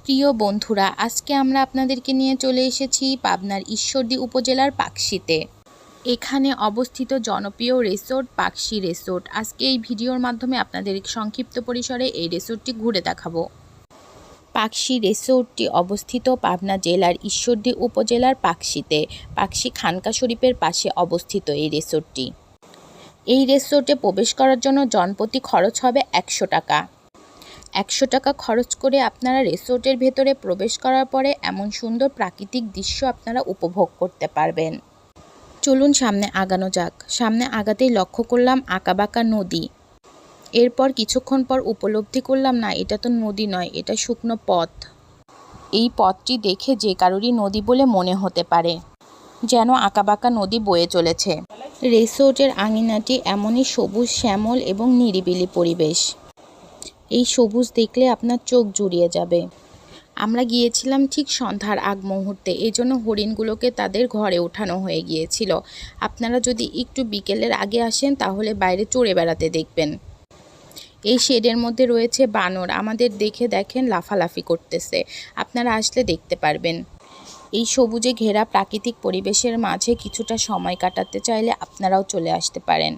প্রিয় বন্ধুরা, আজকে আমরা আপনাদেরকে নিয়ে চলে এসেছি পাবনার ঈশ্বরদী উপজেলার পাকশীতে। এখানে অবস্থিত জনপ্রিয় রিসোর্ট পাকশী রিসোর্ট। আজকে এই ভিডিওর মাধ্যমে আপনাদের সংক্ষিপ্ত পরিসরে এই রিসোর্টটি ঘুরে দেখাবো। পাকশী রিসোর্টটি অবস্থিত পাবনা জেলার ঈশ্বরদী উপজেলার পাকশীতে। পাকশী খানকা শরীফের পাশে অবস্থিত এই রিসোর্টটি। এই রিসোর্টে প্রবেশ করার জন্য জনপ্রতি খরচ হবে 100 টাকা। 100 টাকা খরচ করে আপনারা রিসোর্টের ভেতরে প্রবেশ করার পরে এমন সুন্দর প্রাকৃতিক দৃশ্য আপনারা উপভোগ করতে পারবেন। চলুন সামনে আগানো যাক। সামনে আগাতেই লক্ষ্য করলাম আঁকাবাঁকা নদী। এরপর কিছুক্ষণ পর উপলব্ধি করলাম, না, এটা তো নদী নয়, এটা শুকনো পথ। এই পথটি দেখে যে কারোরই নদী বলে মনে হতে পারে, যেন আঁকাবাঁকা নদী বয়ে চলেছে। রিসোর্টের আঙিনাটি এমনই সবুজ শ্যামল এবং নিরিবিলি পরিবেশ। এই সবুজ দেখলে আপনার চোখ জুড়িয়ে যাবে। আমরা গিয়েছিলাম ঠিক সন্ধ্যার আগ মুহূর্তে, এই জন্য হরিণগুলোকে তাদের ঘরে ওঠানো হয়ে গিয়েছিল। আপনারা যদি একটু বিকেলের আগে আসেন তাহলে বাইরে চড়ে বেড়াতে দেখবেন। এই শেডের মধ্যে রয়েছে বানর, আমাদের দেখে দেখেন লাফালাফি করতেছে। আপনারা আসলে দেখতে পারবেন। এই সবুজে ঘেরা প্রাকৃতিক পরিবেশের মাঝে কিছুটা সময় কাটাতে চাইলে আপনারাও চলে আসতে পারেন।